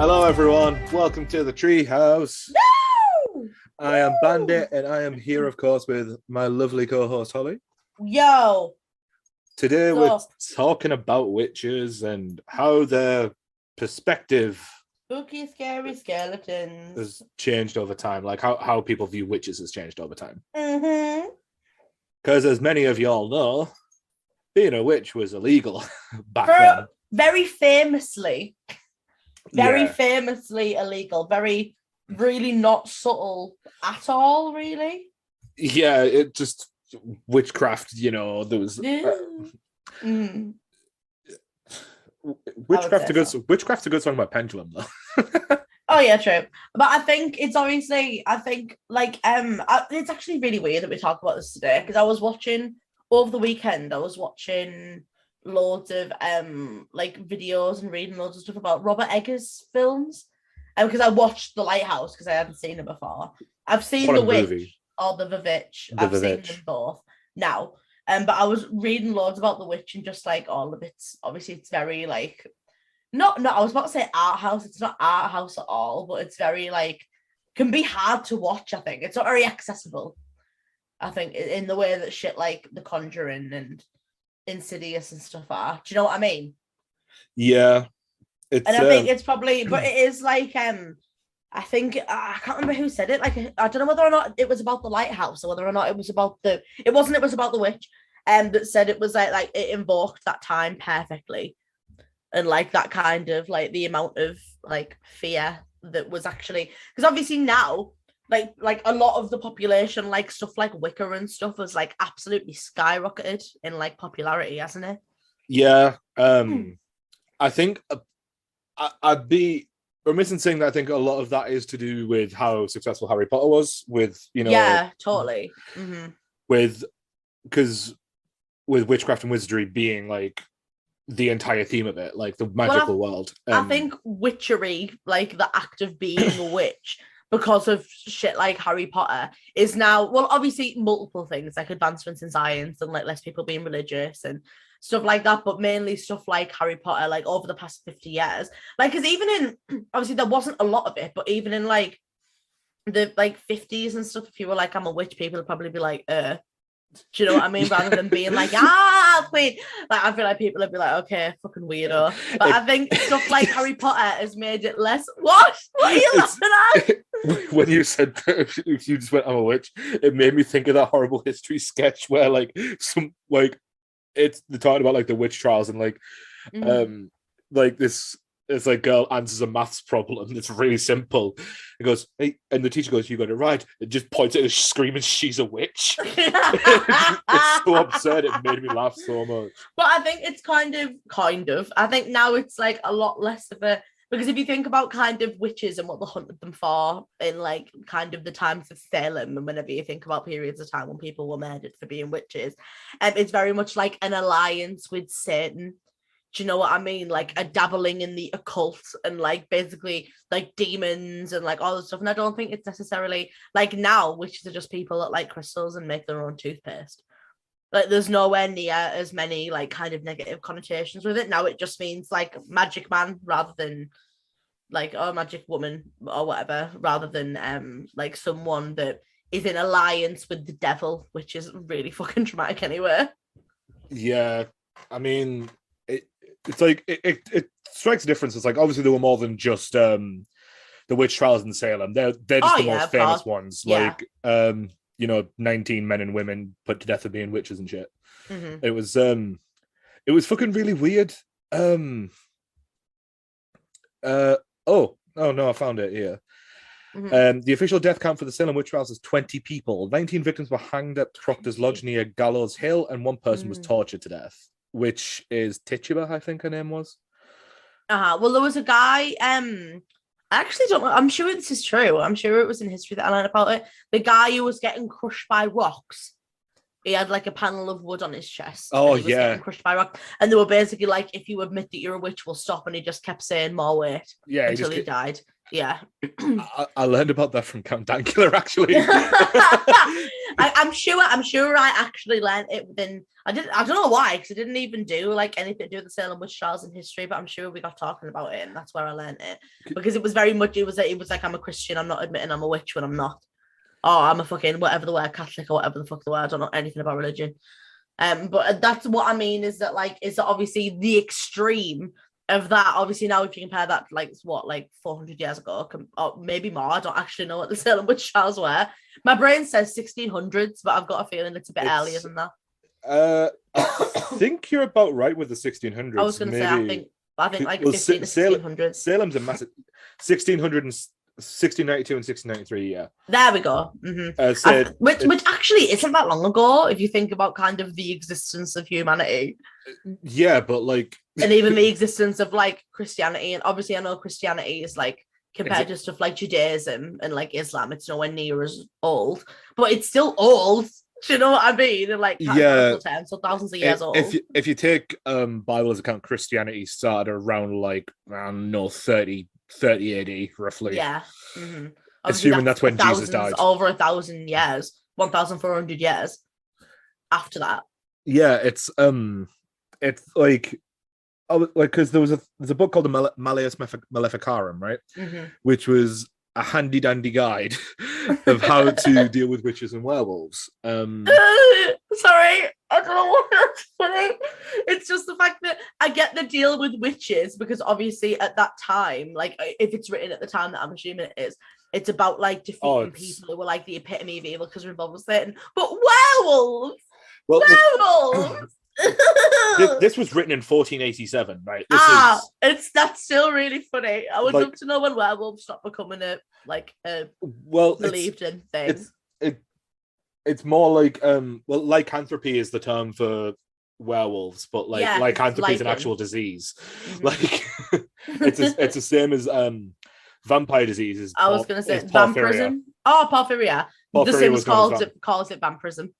Hello, everyone. Welcome to the Treehouse. No! I am Bandit, and I am here, of course, with my lovely co-host Holly. Yo. Today, we're talking about witches and how their perspective spooky, scary skeletons has changed over time. Like how people view witches has changed over time. Mm-hmm. Because, as many of y'all know, being a witch was illegal back then. Very famously. Very famously illegal. Very, really not subtle at all, really. Yeah, it just witchcraft, you know, there was witchcraft's a good song by Pendulum, though. Oh yeah, true. But I think it's obviously, it's actually really weird that we talk about this today, because I was watching over the weekend, loads of videos and reading loads of stuff about Robert Eggers films, because I watched The Lighthouse because I hadn't seen it before. I've seen The Witch or The Vivitch. I've seen them both now. But I was reading loads about The Witch and just like all of it's obviously it's very like not I was about to say art house. It's not art house at all, but it's very like can be hard to watch. I think it's not very accessible. I think in the way that shit like The Conjuring and Insidious and stuff are. Do you know what I mean? Yeah. And I think it's probably, but it is like I think I can't remember who said it. Like I don't know whether or not it was about The Lighthouse or whether or not it was about it was about The Witch, that said it was like it invoked that time perfectly, and like that kind of like the amount of like fear that was actually, because obviously now like a lot of the population, like stuff like Wicca and stuff has like absolutely skyrocketed in like popularity, hasn't it? Yeah. I think I'd be remiss in saying that I think a lot of that is to do with how successful Harry Potter was with, you know. Yeah, totally. Mm-hmm. Because with witchcraft and wizardry being like the entire theme of it, like the magical world. I think witchery, like the act of being a witch, because of shit like Harry Potter, is now, well, obviously multiple things, like advancements in science and like less people being religious and stuff like that, but mainly stuff like Harry Potter, like over the past 50 years. Like, because even in, obviously there wasn't a lot of it, but even in like the like 50s and stuff, if you were like, I'm a witch, people would probably be like, do you know what I mean? Rather than being like, queen. Like, I feel like people would be like, okay, fucking weirdo. But I think stuff like Harry Potter has made it less. What are you laughing at? When you said that, you just went, I'm a witch, it made me think of that horrible history sketch where like they're talking about like the witch trials and like like this. It's like girl answers a maths problem. It's really simple. It goes, hey, and the teacher goes, "You got it right." It just points at her, screaming, "She's a witch!" It's so absurd. It made me laugh so much. But I think it's kind of. I think now it's like a lot less of a, because if you think about kind of witches and what they hunted them for in like kind of the times of Salem, and whenever you think about periods of time when people were murdered for being witches, it's very much like an alliance with Satan. Do you know what I mean? Like a dabbling in the occult and like basically like demons and like all this stuff. And I don't think it's necessarily like now witches are just people that like crystals and make their own toothpaste. Like there's nowhere near as many like kind of negative connotations with it. Now it just means like magic man rather than like magic woman or whatever, rather than like someone that is in alliance with the devil, which is really fucking traumatic anyway. Yeah, I mean, it's like it strikes a difference. It's like obviously there were more than just the witch trials in Salem. They're just the most famous ones. Yeah. Like 19 men and women put to death for being witches and shit. Mm-hmm. It was fucking really weird. Oh no, I found it here. Mm-hmm. The official death count for the Salem witch trials is 20 people. 19 victims were hanged at Proctor's Lodge near Gallows Hill, and one person was tortured to death, which is Tituba, I think her name was. Well, there was a guy. I actually don't know. I'm sure this is true. I'm sure it was in history that I learned about it. The guy who was getting crushed by rocks. He had like a panel of wood on his chest. Oh, and he was getting crushed by rock. And they were basically like, if you admit that you're a witch, we'll stop. And he just kept saying more weight until he died. Yeah. I learned about that from Count Dankula, actually. I'm sure I actually learned it within. I don't know why, because I didn't even do like anything to do with the Salem witch trials in history, but I'm sure we got talking about it, and that's where I learned it. Because it was very much, it was like I'm a Christian, I'm not admitting I'm a witch when I'm not. Oh, I'm a fucking whatever the word, Catholic or whatever the fuck the word. I don't know anything about religion. But that's what I mean is that obviously the extreme of that. Obviously now if you compare that to like 400 years ago, or maybe more. I don't actually know what the Salem witch trials were. My brain says 1600s, but I've got a feeling it's a bit earlier than that. I think you're about right with the 1600s. I was going to say I think like 15 to 1600s. Salem's a massive 1600 and 1692 and 1693, yeah. There we go. Mm-hmm. Which actually isn't that long ago if you think about kind of the existence of humanity. Yeah, but like and even the existence of like Christianity, and obviously I know Christianity is like compared to stuff like Judaism and like Islam, it's nowhere near as old, but it's still old. Do you know what I mean? And like terms, so thousands of years old. If you take Bible as account, Christianity started around like 30 AD roughly. Yeah. Mm-hmm. Assuming that's when Jesus died. Over 1,000 years, 1,400 years after that. Yeah, it's like because there's a book called the Malleus Maleficarum, right? Mm-hmm. Which was a handy dandy guide of how to deal with witches and werewolves. Sorry, I don't know what that's funny. It's just the fact that I get the deal with witches because obviously at that time, like if it's written at the time that I'm assuming it is, it's about like defeating people who were like the epitome of evil because they're involved with Satan. But werewolves! Werewolves! This was written in 1487, right? That's still really funny. I would love to know when werewolves stopped becoming a believed in thing. It's more like lycanthropy is the term for werewolves, but lycanthropy is an actual disease. Mm-hmm. Like it's the same as vampire disease. I was going to say vampirism. Oh, porphyria. The Sims calls it vampirism.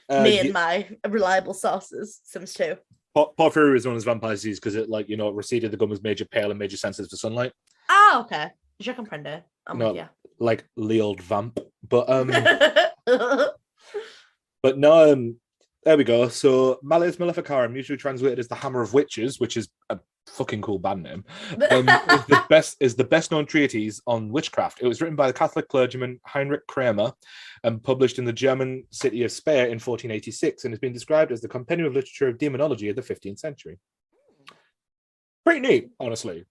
Me and my reliable sources, Sims 2. Porphyria is known as vampire disease because it receded the gum was major pale and major sensitive to sunlight. Ah, okay. Je comprende. Like Leold vamp, but but no, there we go. So Malleus Maleficarum, usually translated as the Hammer of Witches, which is a fucking cool band name, is the best known treatise on witchcraft. It was written by the Catholic clergyman Heinrich Kramer and published in the German city of Speyer in 1486, and has been described as the compendium of literature of demonology of the 15th century. Pretty neat, honestly.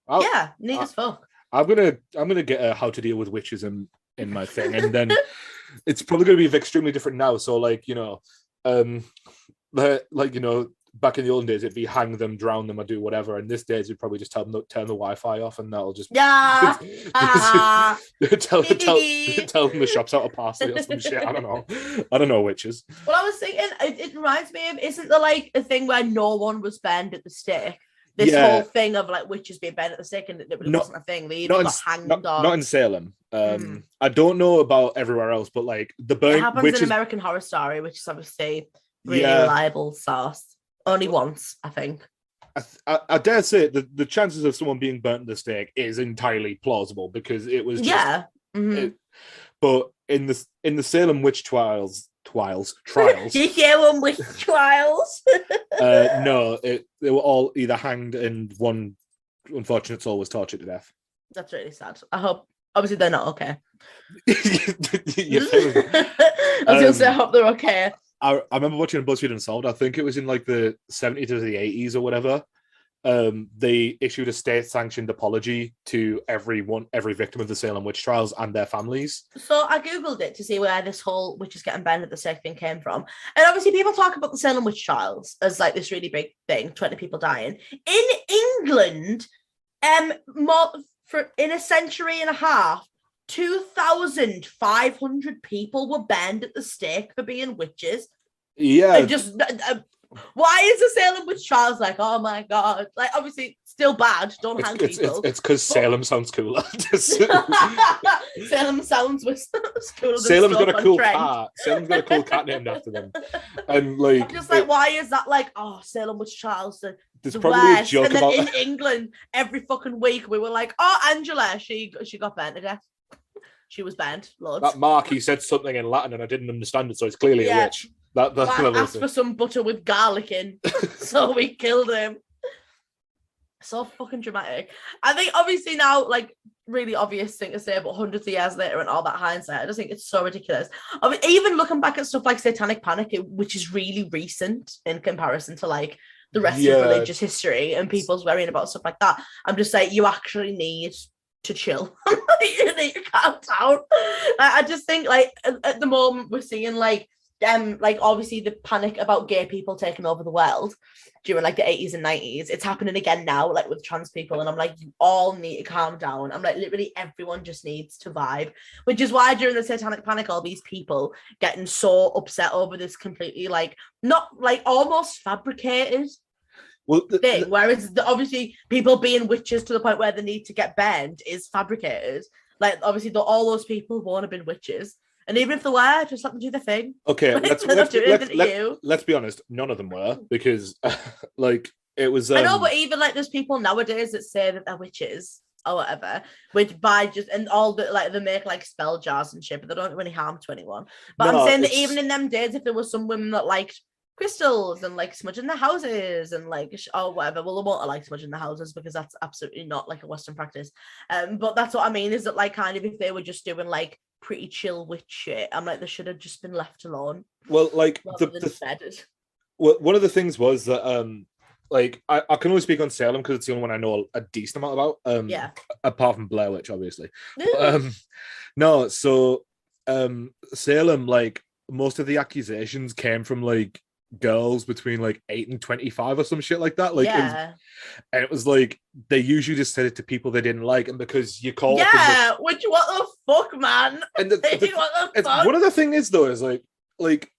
Neat as fuck. I'm gonna get a how to deal with witches in my thing, and then it's probably gonna be extremely different now. So back in the olden days, it'd be hang them, drown them, or do whatever. And this days, you'd probably just tell them to turn the Wi-Fi off, and that'll just tell them the shop's out of parsley or some shit. I don't know witches. Well, I was thinking, it reminds me of, isn't there like a thing where no one was burned at the stake? This whole thing of like witches being burned at the stake, and it wasn't a thing. They either got hanged or not in Salem. I don't know about everywhere else, but like the burn. It happens in American Horror Story, which is obviously really reliable source. Only once, I think. I dare say the chances of someone being burnt at the stake is entirely plausible because it was just, but in the Salem witch trials. You Salem witch trials? No, they were all either hanged and one unfortunate soul was tortured to death. That's really sad. I hope. Obviously, they're not okay. I was gonna say I hope they're okay. I remember watching BuzzFeed Unsolved. I think it was in like the 70s or the 80s or whatever. They issued a state-sanctioned apology to every victim of the Salem witch trials and their families. So I googled it to see where this whole witches getting burned at the stake thing came from, and obviously people talk about the Salem witch trials as like this really big thing, 20 people dying in England. In a century and a half, 2,500 people were burned at the stake for being witches. Yeah. And just why is the Salem witch trials like, oh my god? Like obviously still bad. Don't hang people. It's because Salem sounds cooler. Salem sounds cooler. Salem's got a cool cat. Salem's got a cool cat named after them. And like, I'm just like, why is that like, oh, Salem was Charleston? There's probably a joke and then about in England every fucking week we were like, oh, Angela, she got burnt to death. She was banned. Loads. That Mark, he said something in Latin and I didn't understand it, so it's clearly a witch. That's asked for some butter with garlic in, so we killed him. So fucking dramatic. I think obviously now, like, really obvious thing to say, but hundreds of years later and all that hindsight, I just think it's so ridiculous. I mean, even looking back at stuff like Satanic Panic, which is really recent in comparison to like the rest of religious history and people's worrying about stuff like that, I'm just like, you actually need to chill. You need to calm down. I just think like at the moment we're seeing like obviously the panic about gay people taking over the world during like the 80s and 90s. It's happening again now, like with trans people, and I'm like, you all need to calm down. I'm like, literally everyone just needs to vibe, which is why during the Satanic Panic all these people getting so upset over this completely like not like almost fabricated thing, whereas obviously people being witches to the point where they need to get banned is fabricated. Like obviously all those people won't have been witches, and even if they were, just let them do the thing. Okay, let's be honest, none of them were, because like it was I know, but even like there's people nowadays that say that they're witches or whatever, which by just and all the like they make like spell jars and shit, but they don't do any harm to anyone. But I'm saying that even in them days, if there was some women that liked crystals and like smudging their houses and like or whatever, well, they won't like smudging their houses because that's absolutely not like a Western practice. But that's what I mean, is that like kind of if they were just doing like pretty chill witch shit, I'm like, they should have just been left alone. Well, like one of the things was that like I can only speak on Salem because it's the only one I know a decent amount about. Apart from Blair Witch, obviously. No, so Salem, like most of the accusations came from like girls between like 8 and 25 or some shit like that. Like it was like they usually just said it to people they didn't like, and because you call which what the fuck, man. And what the fuck? One of the thing is though is like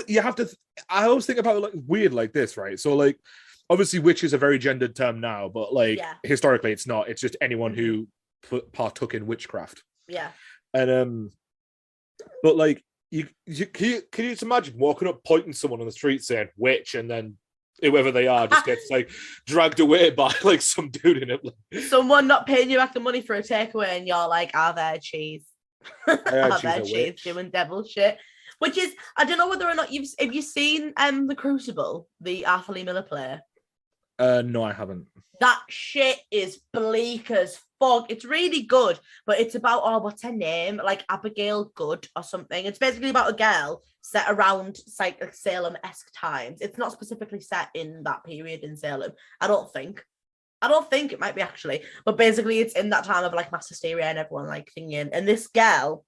you have to I always think about it like weird like this, right? So like obviously witch is a very gendered term now, but like historically it's not. It's just anyone who partook in witchcraft. And but like can you just imagine walking up, pointing someone on the street saying witch, and then whoever they are just gets like dragged away by like some dude in it, someone not paying you back the money for a takeaway, and you're like, are there cheese? Are there cheese doing devil shit? Which is, I don't know whether or not have you seen The Crucible, the Arthur Lee Miller play? No, I haven't. That shit is bleak as fuck. It's really good, but it's about, what's her name? Like Abigail Good or something. It's basically about a girl set around like Salem-esque times. It's not specifically set in that period in Salem. I don't think it might be actually, but basically it's in that time of like mass hysteria and everyone like singing. And this girl,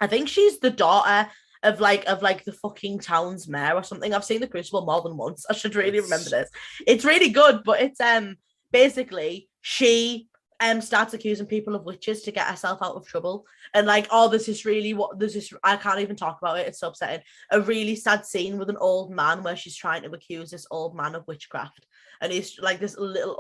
I think she's the daughter of like the fucking town's mayor or something. I've seen The Crucible more than once. I should really remember this. It's really good, but it's basically she starts accusing people of witches to get herself out of trouble, and like I can't even talk about it, it's so upsetting. A really sad scene with an old man where she's trying to accuse this old man of witchcraft, and he's like this little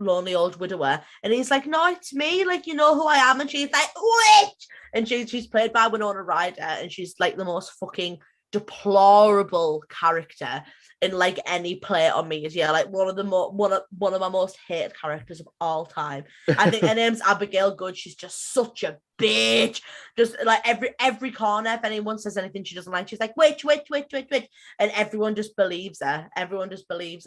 lonely old widower, and he's like, no, it's me, like, you know who I am? And she's like, witch, and she's played by Winona Ryder, and she's like the most fucking deplorable character in like any play on media, like one of my most hated characters of all time. I think her name's Abigail Good. She's just such a bitch. Just like every corner, if anyone says anything she doesn't like, she's like witch, and everyone just believes her.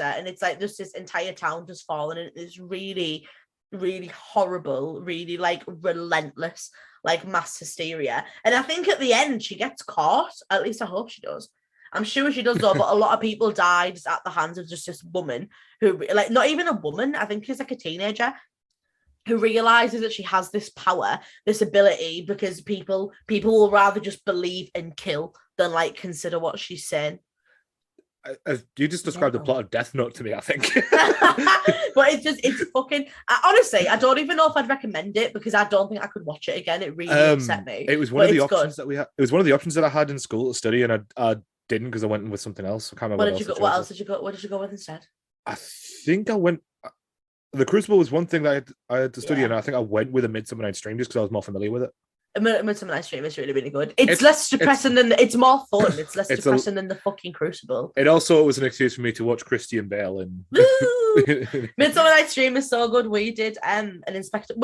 And it's like this entire town just fallen, and it's really, really horrible, really like relentless, like mass hysteria. And I think at the end she gets caught. At least I hope she does. I'm sure she does though, but a lot of people died at the hands of just this woman who, like, not even a woman, I think she's like a teenager, who realizes that she has this power, this ability, because people will rather just believe and kill than like consider what she's saying. You just described the plot of Death Note to me, I think. But it's fucking, honestly, I don't even know if I'd recommend it, because I don't think I could watch it again. It really upset me. It was one of the options that we had. It was one of the options that I had in school to study, and I didn't, because I went with something else. I can't remember what else did you go with instead? I think I went. The Crucible was one thing that I had to study, Yeah. and I think I went with A Midsummer Night's Dream just because I was more familiar with it. Midsummer Night's Dream is really, really good. It's It's less depressing than it's more fun. It's less it's depressing than the fucking Crucible. it also was an excuse for me to watch Christian Bale and Woo! Midsummer Night's Dream is so good. We did an Inspector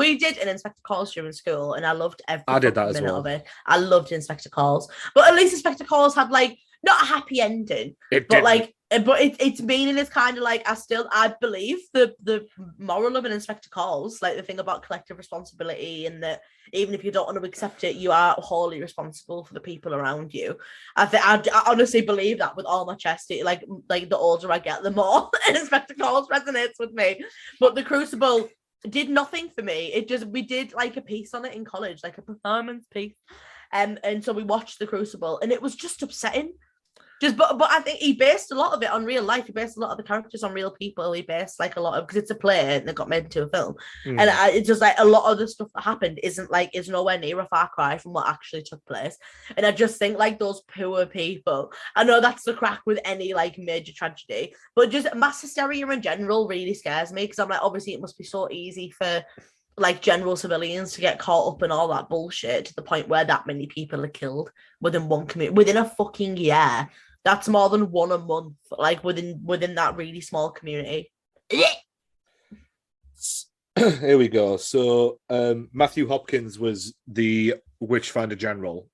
Calls during school, and I loved every I did that fucking as minute well. of it. I loved Inspector Calls, but at least Inspector Calls had like not a happy ending, It but didn't. like, but its meaning is kind of like I believe the moral of an Inspector Calls, like the thing about collective responsibility, and that even if you don't want to accept it, you are wholly responsible for the people around you. I honestly believe that with all my chest. Like the older I get, the more Inspector Calls resonates with me. But the Crucible did nothing for me. We did like a piece on it in college, like a performance piece, and so we watched the Crucible, and it was just upsetting. But I think he based a lot of it on real life. He based a lot of the characters on real people. He based like a lot of, because it's a play and it got made into a film. And it's just like a lot of the stuff that happened is nowhere near a far cry from what actually took place. And I just think like those poor people, I know that's the crack with any like major tragedy, but just mass hysteria in general really scares me, because I'm like, obviously it must be so easy for like general civilians to get caught up in all that bullshit to the point where that many people are killed within one community, within a fucking year. That's more than one a month, like within that really small community. Here we go. So Matthew Hopkins was the Witchfinder General.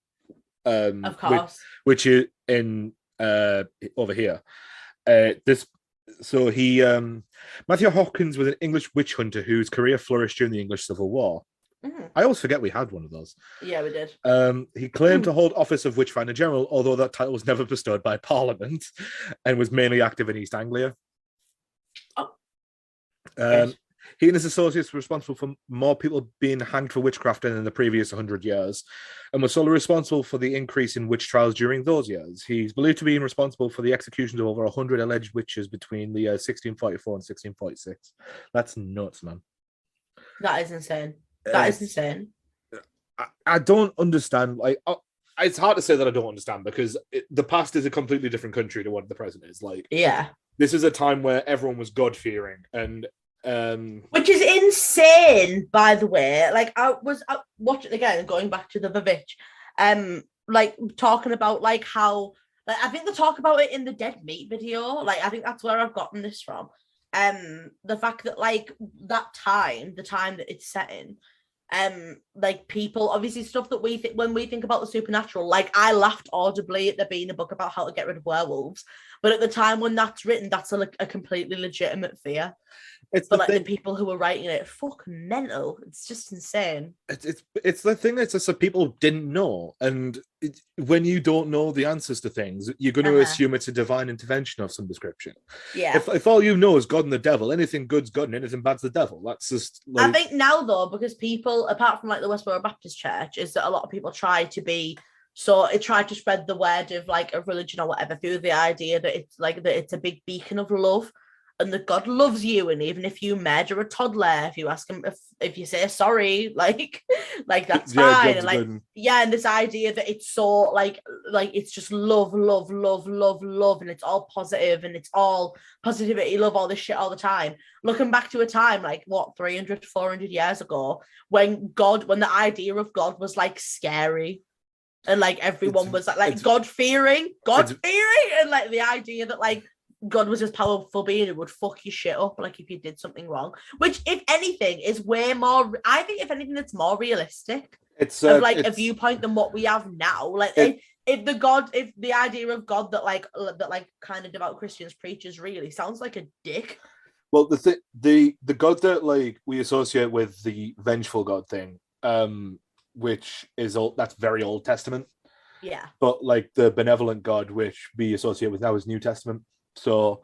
Of course. Which is in over here. Matthew Hopkins was an English witch hunter whose career flourished during the English Civil War. Mm-hmm. I always forget we had one of those. Yeah, we did. He claimed to hold office of Witchfinder General, although that title was never bestowed by Parliament, and was mainly active in East Anglia. He and his associates were responsible for more people being hanged for witchcraft than in the previous 100 years, and was solely responsible for the increase in witch trials during those years. He's believed to be responsible for the executions of over 100 alleged witches between the 1644 and 1646. That's nuts, man. That is insane. That is insane. I don't understand. Like, it's hard to say that I don't understand, because the past is a completely different country to what the present is. Like, yeah, this is a time where everyone was God-fearing, and which is insane, by the way. Like, I was watching again, going back to the Vivitch, like talking about like how, like, I think they talk about it in the Dead Meat video. Like, I think that's where I've gotten this from. The fact that like that time, the time that it's set in, like people, obviously stuff that we think when we think about the supernatural, like I laughed audibly at there being a book about how to get rid of werewolves, but at the time when that's written, that's a completely legitimate fear. It's but like the people who were writing it, fucking mental. It's just insane. It's the thing that's just that people didn't know, and when you don't know the answers to things, you're going to assume it's a divine intervention of some description. Yeah. If all you know is God and the devil, anything good's God and anything bad's the devil. That's just. Like... I think now though, because people, apart from like the Westboro Baptist Church, is that a lot of people try to spread the word of like a religion or whatever through the idea that it's like that it's a big beacon of love. And that God loves you, and even if you murder a toddler, if you ask him, if you say sorry, like that's fine. And like, and this idea that it's so like it's just love, love, love, love, love, and it's all positive, and it's all positivity, love, all this shit all the time. Looking back to a time like 300, 400 years ago, when the idea of God was like scary. And like everyone was like God fearing, and like the idea that like God was this powerful being who would fuck your shit up like if you did something wrong, which if anything is way more, I think if anything it's more realistic. It's a viewpoint than what we have now. Like if the idea of God that kind of devout Christians preaches really sounds like a dick. Well, the God that like we associate with the vengeful God thing, which is that's very Old Testament. Yeah. But like the benevolent God, which we associate with now, is New Testament. So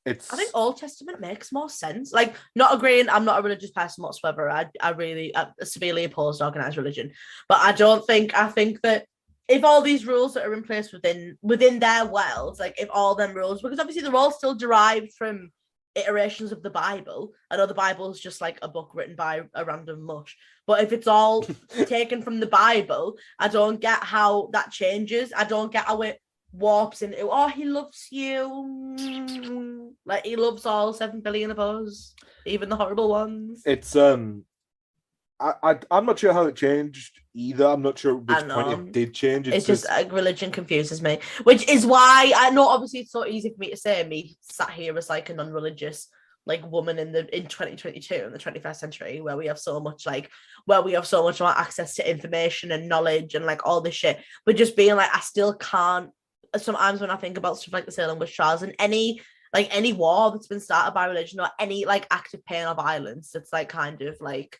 I think Old Testament makes more sense. Like, not agreeing, I'm not a religious person whatsoever. I really severely opposed organized religion. But I think that if all these rules that are in place within their worlds, like if all them rules, because obviously they're all still derived from iterations of the Bible. I know the Bible is just like a book written by a random mush. But if it's all taken from the Bible, I don't get how that changes. I don't get how it warps into, oh, he loves you. Like, he loves all 7 billion of us, even the horrible ones. It's I'm not sure how it changed either. I'm not sure which point it did change. It's just religion confuses me, which is why I know obviously it's so easy for me to say, me sat here as like a non-religious like woman in 2022 in the 21st century, where we have so much more access to information and knowledge and like all this shit, but just being like, I still can't sometimes when I think about stuff like the Salem witch trials and any war that's been started by religion or any like act of pain or violence that's like kind of like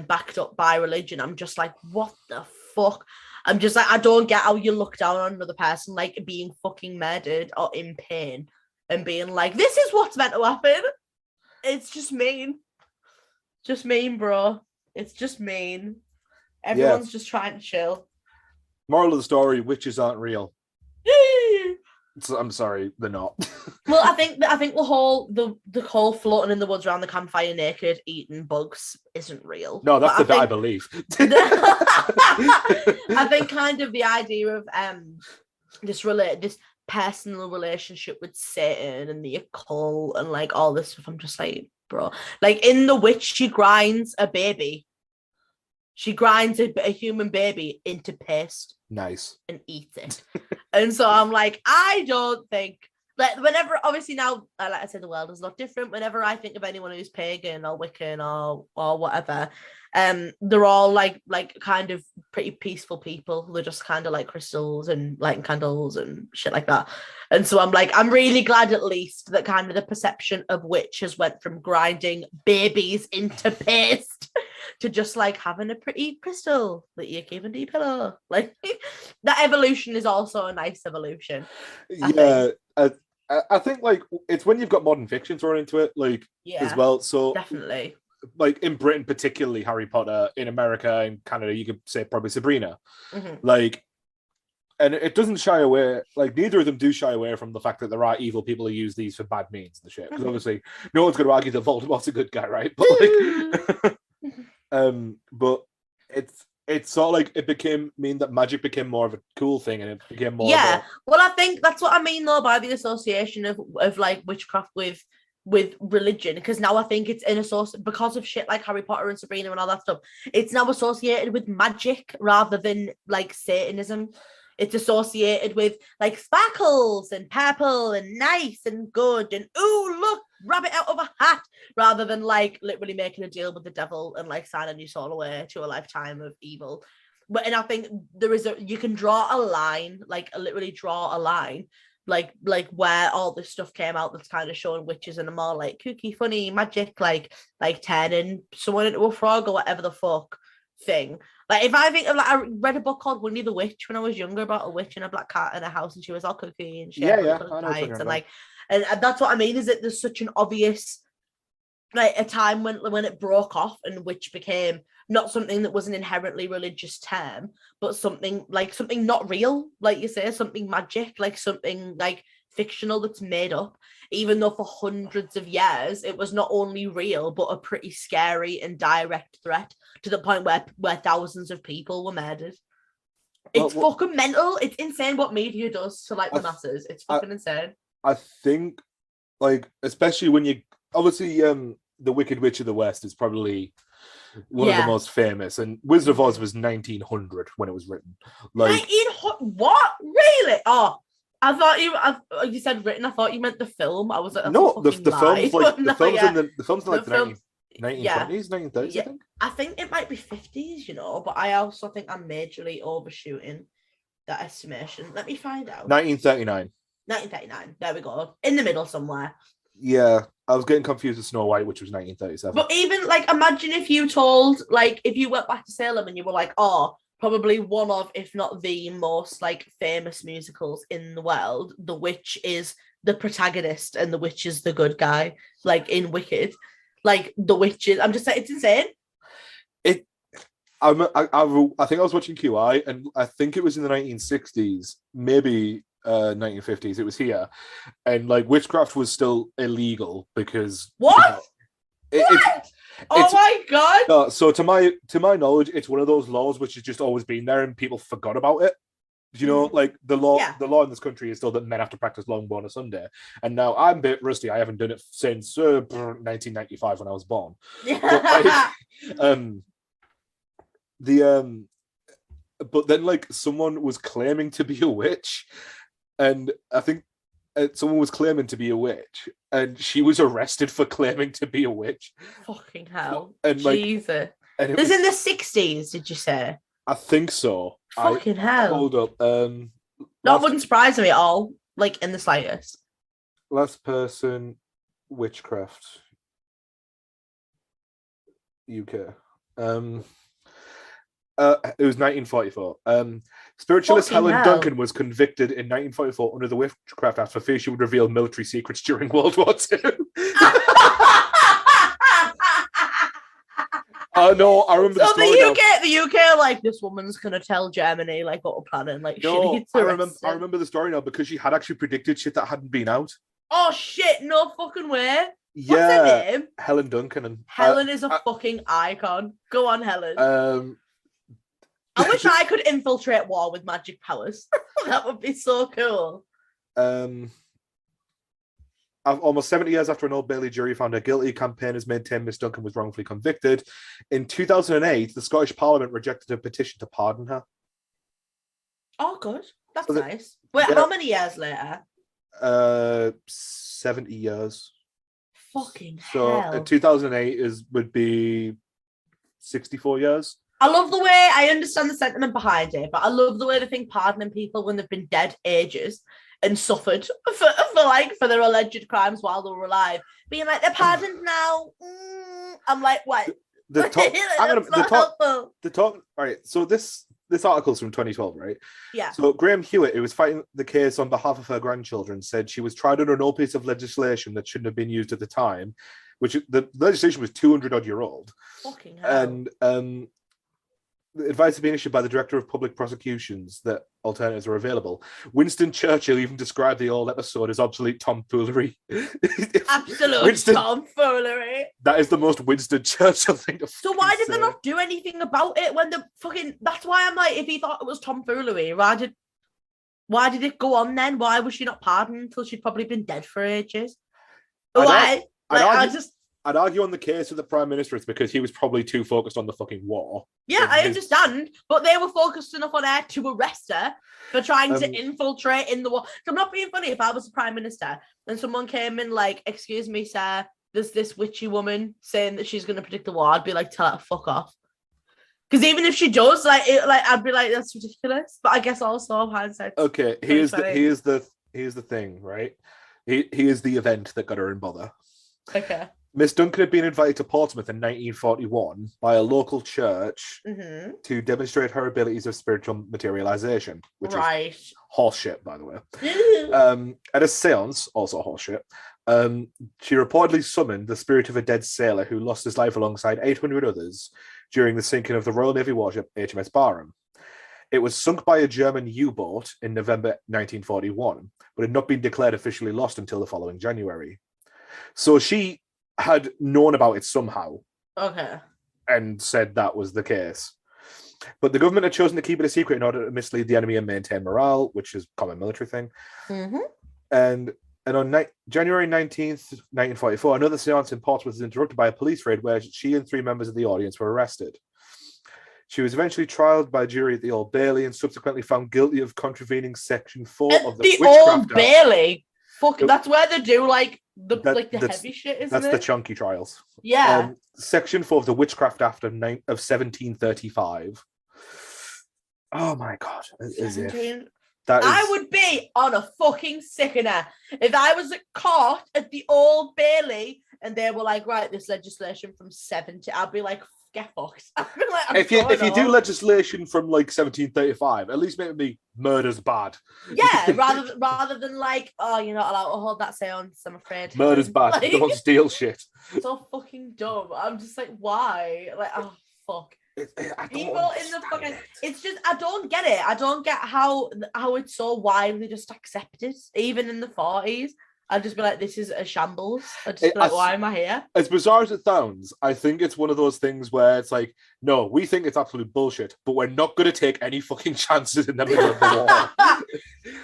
backed up by religion, I'm just like, what the fuck? I'm just like, I don't get how you look down on another person like being fucking murdered or in pain and being like, this is what's meant to happen. It's just mean. Just mean, bro. It's just mean. Everyone's just trying to chill. Moral of the story, witches aren't real. I'm sorry, they're not. Well, I think the whole floating in the woods around the campfire naked eating bugs isn't real. No, that's the bit I believe. I think kind of the idea of this personal relationship with Satan and the occult and like all this stuff, I'm just like, bro, like in The Witch, she grinds a baby. She grinds a human baby into paste. Nice. And eats it. And so I'm like, I don't think that whenever, obviously now, like I said, the world is a lot different. Whenever I think of anyone who's pagan or Wiccan or whatever, they're all like kind of pretty peaceful people. They're just kind of like crystals and lighting candles and shit like that. And so I'm like, I'm really glad at least that kind of the perception of witch has went from grinding babies into paste to just like having a pretty crystal that you keep under your pillow. Like that evolution is also a nice evolution. I think like it's when you've got modern fiction thrown into it, like as well. So definitely, like in Britain, particularly Harry Potter. In America and Canada, you could say probably Sabrina. Mm-hmm. Like, and it doesn't shy away. Like neither of them do shy away from the fact that there are evil people who use these for bad means and shit. Because obviously, no one's going to argue that Voldemort's a good guy, right? But like, but it's sort of like it became that magic became more of a cool thing and it became more well, I think that's what I mean though by the association of like witchcraft with religion, because now I think it's in because of shit like Harry Potter and Sabrina and all that stuff, it's now associated with magic rather than like Satanism. It's associated with like sparkles and purple and nice and good and ooh, look, rabbit out of a hat, rather than like literally making a deal with the devil and like signing your soul away to a lifetime of evil. And I think you can draw a line, like literally draw a line, like where all this stuff came out that's kind of showing witches in a more like kooky, funny magic, like turning someone into a frog or whatever the fuck thing. Like if I think of like, I read a book called Winnie the Witch when I was younger about a witch and a black cat in a house and she was all cookie and shit. And like, and that's what I mean, is that there's such an obvious like a time when it broke off and witch became not something that was an inherently religious term, but something not real, like you say, something magic, like something like fictional that's made up, even though for hundreds of years it was not only real but a pretty scary and direct threat to the point where thousands of people were murdered. It's fucking mental. It's insane what media does to like the masses. It's fucking insane. I think like especially when you obviously the Wicked Witch of the West is probably one of the most famous, and Wizard of Oz was 1900 when it was written. Like 1900? What? Really? Oh, I thought you said written. I thought you meant the film. I was like, no, the film's like the film's in like the 1920s, 1930s. Yeah. I think it might be 50s, you know, but I also think I'm majorly overshooting that estimation. Let me find out. 1939. 1939. There we go. In the middle somewhere. Yeah, I was getting confused with Snow White, which was 1937. But even like, imagine if you told, like, if you went back to Salem and you were like, oh, probably one of, if not the most like famous musicals in the world, The Witch is the protagonist and the witch is the good guy, like in Wicked. Like the witch is, I'm just saying, it's insane. I think I was watching QI, and I think it was in the 1960s, maybe 1950s. It was here, and like witchcraft was still illegal because what? Oh my god! So to my knowledge, it's one of those laws which has just always been there, and people forgot about it. You know, like the law Yeah. in this country is still that men have to practice longbow on a Sunday. And now I'm a bit rusty. I haven't done it since 1995 when I was born. But like, but then like someone was claiming to be a witch, and I think someone was claiming to be a witch, and she was arrested for claiming to be a witch. Fucking hell. And like, Jesus. and This in the 60s, did you say? I think so. Fucking hell. Hold up. That wouldn't surprise me at all, like in the slightest. Last person, witchcraft, UK. It was 1944. Spiritualist Fucking Helen hell. Duncan was convicted in 1944 under the Witchcraft Act for fear she would reveal military secrets during World War II. Oh no, I remember the story now. The UK are like, this woman's gonna tell Germany like what we're planning. Like, she needs to I remember the story now because she had actually predicted shit that hadn't been out. Oh shit! No fucking way. Yeah, what's her name? Helen Duncan. And Helen is a fucking icon. Go on, Helen. I wish I could infiltrate war with magic powers. That would be so cool. Almost 70 years after an Old Bailey jury found her guilty, campaigners maintained Miss Duncan was wrongfully convicted. In 2008, the Scottish Parliament rejected a petition to pardon her. Oh, good. That's nice. Wait, how many years later? 70 years. Fucking hell. So 2008 would be 64 years. I love the way, I understand the sentiment behind it, but I love the way they think pardoning people when they've been dead ages and suffered for their alleged crimes while they were alive. Being like, they're pardoned now. I'm like, what? All right, so this article's from 2012, right? Yeah. So Graham Hewitt, who was fighting the case on behalf of her grandchildren, said she was tried under an old piece of legislation that shouldn't have been used at the time, which the legislation was 200-odd-year-old. Fucking hell. And the advice had been issued by the Director of Public Prosecutions that alternatives are available. Winston Churchill even described the old episode as obsolete tomfoolery. Absolute tomfoolery. That is the most Winston Churchill thing to So why did they not do anything about it when the fucking... That's why I'm like, if he thought it was tomfoolery, why did it go on then? Why was she not pardoned until she'd probably been dead for ages? Why? I'd argue on the case of the Prime Minister, it's because he was probably too focused on the fucking war. Yeah, I understand, but they were focused enough on her to arrest her for trying to infiltrate in the war. So I'm not being funny. If I was the Prime Minister and someone came in like, excuse me, sir, there's this witchy woman saying that she's going to predict the war, I'd be like, tell her to fuck off. Because even if she does, I'd be like, that's ridiculous. But I guess also hindsight. Okay, here's the thing, right? He is the event that got her in bother. Okay. Miss Duncan had been invited to Portsmouth in 1941 by a local church to demonstrate her abilities of spiritual materialization, which is horseshit, by the way. At a seance, also horseshit, she reportedly summoned the spirit of a dead sailor who lost his life alongside 800 others during the sinking of the Royal Navy warship HMS Barham. It was sunk by a German U-boat in November 1941, but had not been declared officially lost until the following January. So she had known about it somehow. Okay. And said that was the case. But the government had chosen to keep it a secret in order to mislead the enemy and maintain morale, which is a common military thing. Mm-hmm. And on January 19th, 1944, another seance in Portsmouth was interrupted by a police raid where she and 3 members of the audience were arrested. She was eventually trialed by a jury at the Old Bailey and subsequently found guilty of contravening Section 4 of the Witchcraft Old Bailey? Fuck, that's where they do the heavy shit, isn't it? That's the chunky trials. Yeah. Section 4 of the Witchcraft Act of 1735. Oh my god. I would be on a fucking sickener if I was caught at the Old Bailey and they were like, right, this legislation from 70. I'd be like, get fucked. I'd be like, if you do legislation from 1735, at least make it be murder's bad. Yeah, rather than like, oh, you're not allowed to hold that seance, I'm afraid. Murder's bad. Don't steal shit. So fucking dumb. I'm just like, why? Like, oh fuck. People in the fucking, it's just, I don't get it. I don't get how it's so widely just accepted, even in the 40s. I'd just be like, this is a shambles. I'd just be like, why am I here? As bizarre as it sounds, I think it's one of those things where it's like, no, we think it's absolute bullshit, but we're not going to take any fucking chances in the middle of the war.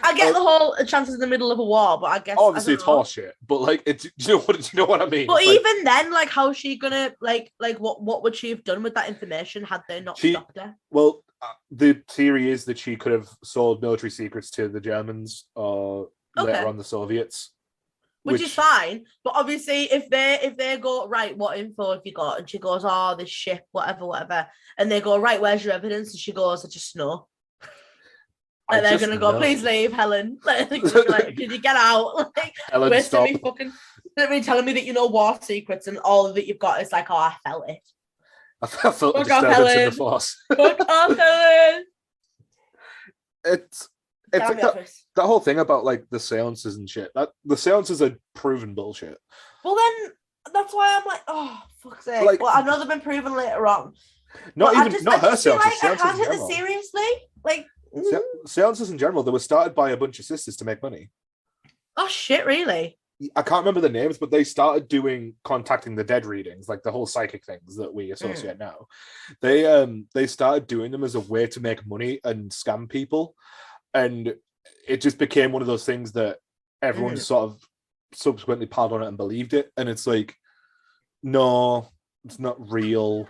I get the whole chances in the middle of a war, but I guess obviously it's horseshit. But like, do you know what I mean? But even then, like, how's she gonna like what would she have done with that information had they not stopped her? Well, the theory is that she could have sold military secrets to the Germans or later on the Soviets. Which is fine, but obviously if they go, right, what info have you got? And she goes, oh, this ship, whatever, and they go, right, where's your evidence? And she goes, I just know. Like they're gonna go, please leave, Helen. Like, can you get out? Like, Helen, stop. Me telling me that you know war secrets and all that you've got is like, oh, I felt it. I felt the disturbance in the force. Fuck off, Helen. It's like that whole thing about like the seances and shit. That the seances are proven bullshit. Well, then that's why I'm like, oh, fuck's sake. Like, well, I know they've been proven later on. Not her seances. Like, I can't take this seriously. Like seances in general, they were started by a bunch of sisters to make money. Oh shit! Really? I can't remember the names, but they started doing contacting the dead readings, like the whole psychic things that we associate now. They started doing them as a way to make money and scam people. And it just became one of those things that everyone sort of subsequently piled on it and believed it. And it's like, no, it's not real.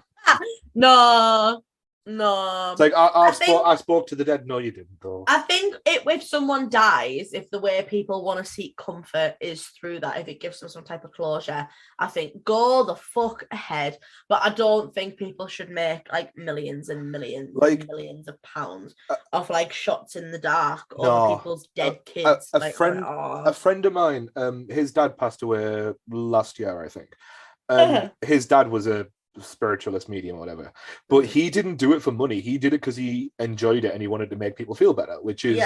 No. It's like, I spoke to the dead. No, you didn't, though. I think if someone dies, if the way people want to seek comfort is through that, if it gives them some type of closure, I think go the fuck ahead. But I don't think people should make like millions and millions and millions of pounds off like shots in the dark or people's dead kids. A friend of mine, his dad passed away last year, I think. His dad was a spiritualist medium or whatever, but he didn't do it for money. He did it because he enjoyed it and he wanted to make people feel better, which is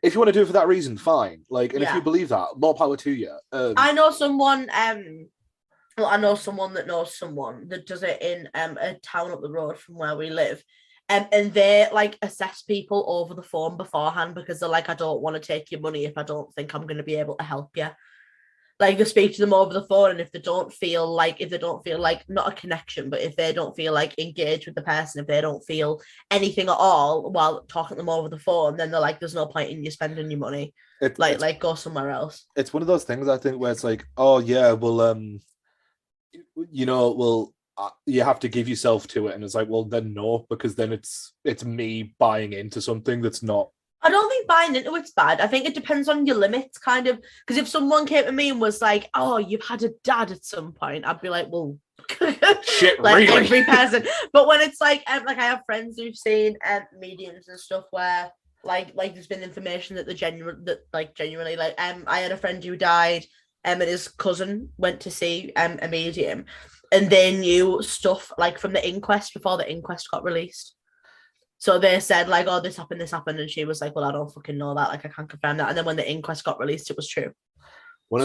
if you want to do it for that reason, fine. Like, and if you believe that, more power to you. I know someone I know someone that knows someone that does it in a town up the road from where we live. And they like assess people over the phone beforehand because they're like, I don't want to take your money if I don't think I'm going to be able to help you. Like, you speak to them over the phone, and if they don't feel like not a connection, but if they don't feel like engaged with the person, if they don't feel anything at all while talking to them over the phone, then they're like, there's no point in you spending your money. Like go somewhere else. It's one of those things, I think, where it's like, oh yeah, well, you have to give yourself to it, and it's like, well, then no, because then it's me buying into something that's not. I don't think buying into it's bad. I think it depends on your limits, kind of. Because if someone came to me and was like, "Oh, you've had a dad at some point," I'd be like, "Well, shit, like really?" Every person. But when it's like I have friends who've seen mediums and stuff where like there's been information that genuinely like I had a friend who died, and his cousin went to see a medium, and they knew stuff like from the inquest before the inquest got released. So they said like, oh, this happened. And she was like, well, I don't fucking know that. Like, I can't confirm that. And then when the inquest got released, it was true.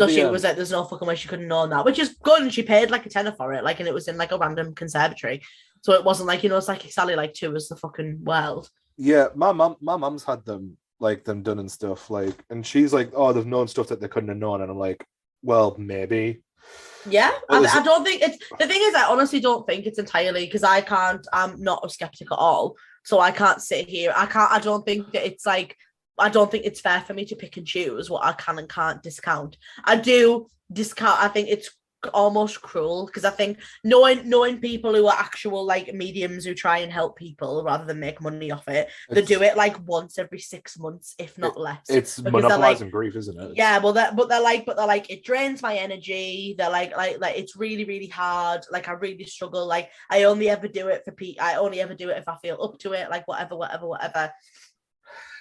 She was like, there's no fucking way she couldn't know that, which is good. And she paid like $10 for it. Like, and it was in like a random conservatory. So it wasn't like, Psychic Sally like tours the fucking world. Yeah, my mum's had them done and stuff. Like, and she's like, oh, they've known stuff that they couldn't have known. And I'm like, well, maybe. Yeah, I don't think it's the thing is I honestly don't think it's entirely because I'm not a skeptic at all. So I can't sit here. I don't think that it's like, I don't think it's fair for me to pick and choose what I can and can't discount. I do discount. I think it's almost cruel because I think knowing people who are actual like mediums who try and help people rather than make money off it, they do it like once every 6 months, if not less. It's monopolizing grief, isn't it? Yeah, well, they're like it drains my energy. They're like it's really really hard. Like, I really struggle. Like, I only ever do it I only ever do it if I feel up to it. Like, whatever.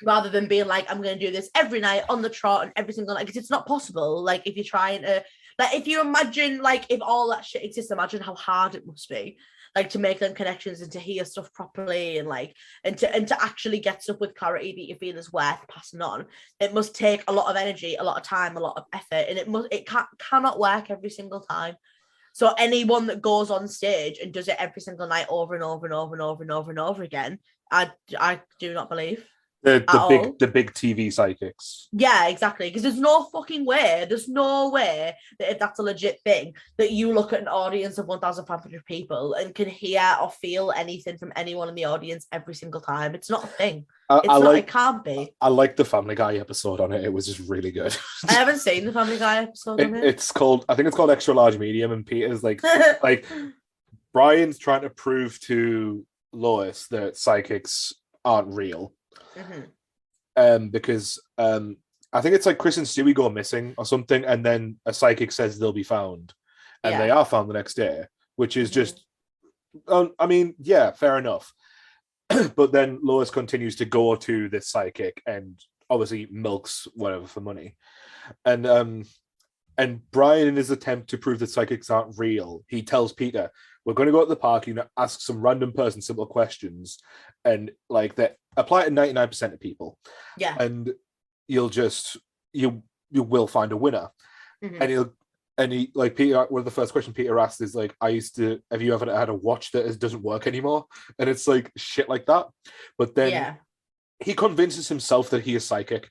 Rather than being like, I'm going to do this every night on the trot and every single night, because it's not possible. Like, if you're trying to, like, if you imagine, like, if all that shit exists, imagine how hard it must be, like, to make them connections and to hear stuff properly and, like, and to actually get stuff with clarity that you feel is worth passing on. It must take a lot of energy, a lot of time, a lot of effort, and it cannot work every single time. So anyone that goes on stage and does it every single night over and over and over and over and over and over again, I do not believe. The big TV psychics. Yeah, exactly. Because there's no fucking way. There's no way that if that's a legit thing, that you look at an audience of 1,500 people and can hear or feel anything from anyone in the audience every single time. It's not a thing. It can't be. I like the Family Guy episode on it. It was just really good. I haven't seen the Family Guy episode on it. I think it's called Extra Large Medium, and Peter's like Brian's trying to prove to Lois that psychics aren't real. Because I think it's like Chris and Stewie go missing or something, and then a psychic says they'll be found, and they are found the next day, which is just, I mean, yeah, fair enough. But then Lois continues to go to this psychic and obviously milks whatever for money, and Brian, in his attempt to prove that psychics aren't real, he tells Peter, "We're going to go to the park. You know, ask some random person simple questions, and like that apply to 99% of people. Yeah, and you will find a winner." And he like Peter. One of the first questions Peter asked is like, "Have you ever had a watch that doesn't work anymore?" And it's like shit like that. But then he convinces himself that he is psychic.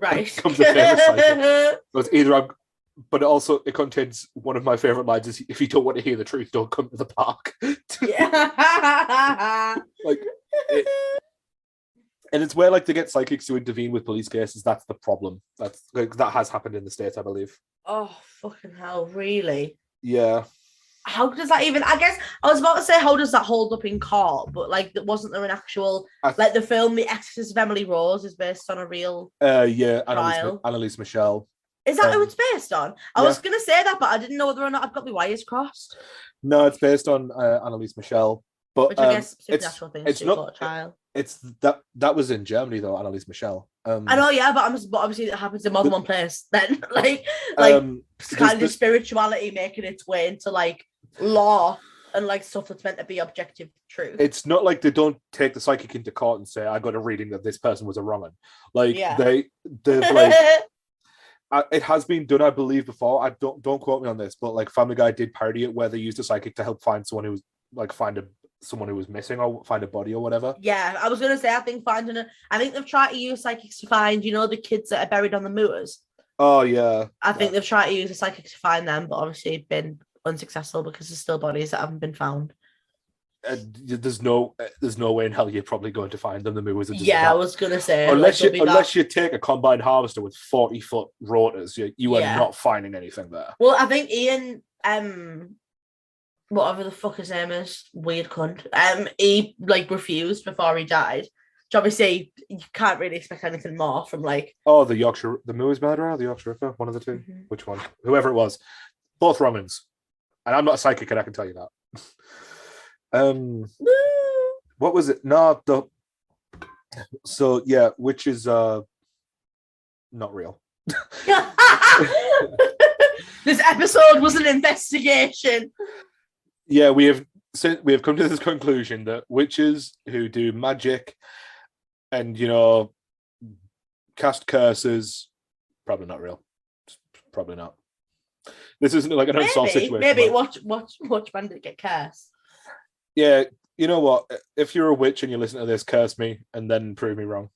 Right. Becomes a famous psychic. But also it contains one of my favorite lines is, "If you don't want to hear the truth, don't come to the park." Yeah. And it's where like to get psychics to intervene with police cases. That's the problem. That has happened in the States, I believe. Oh fucking hell! Really? Yeah. How does that even? I guess I was about to say, how does that hold up in court? But like, wasn't there an actual like the film The Exorcist of Emily Rose is based on a real trial? Annalise Michelle. Is that who it's based on? I was going to say that, but I didn't know whether or not I've got my wires crossed. No, it's based on Annalise Michelle. But which I guess supernatural things. It's not a trial. It's that was in Germany though, Annalise Michelle. I know, yeah, but obviously it happens in more than one place. Then, like kind of spirituality making its way into like law and like stuff that's meant to be objective truth. It's not like they don't take the psychic into court and say, "I got a reading that this person was a wrong one." Like they've like. It has been done, I believe, before. I don't quote me on this, but like Family Guy did parody it where they used a psychic to help find someone who was like someone who was missing or find a body or whatever. Yeah, I was gonna say I think they've tried to use psychics to find, the kids that are buried on the moors. Oh yeah. I think they've tried to use a psychic to find them, but obviously been unsuccessful because there's still bodies that haven't been found. There's no way in hell you're probably going to find them. The moors are just I was gonna say unless you take a combine harvester with 40-foot rotors, you are not finding anything there. Well, I think Ian, whatever the fuck his name is, weird cunt. He like refused before he died. Which obviously you can't really expect anything more from like. Oh, the Moors murderer, the Yorkshire Ripper, one of the two. Mm-hmm. Which one? Whoever it was, both Romans, and I'm not a psychic, and I can tell you that. What was it? No, which is not real. This episode was an investigation. Yeah, we have come to this conclusion that witches who do magic and cast curses, probably not real. Probably not. This isn't like an unsolved situation. Maybe watch Bandit get cursed. Yeah, you know what? If you're a witch and you listen to this, curse me and then prove me wrong.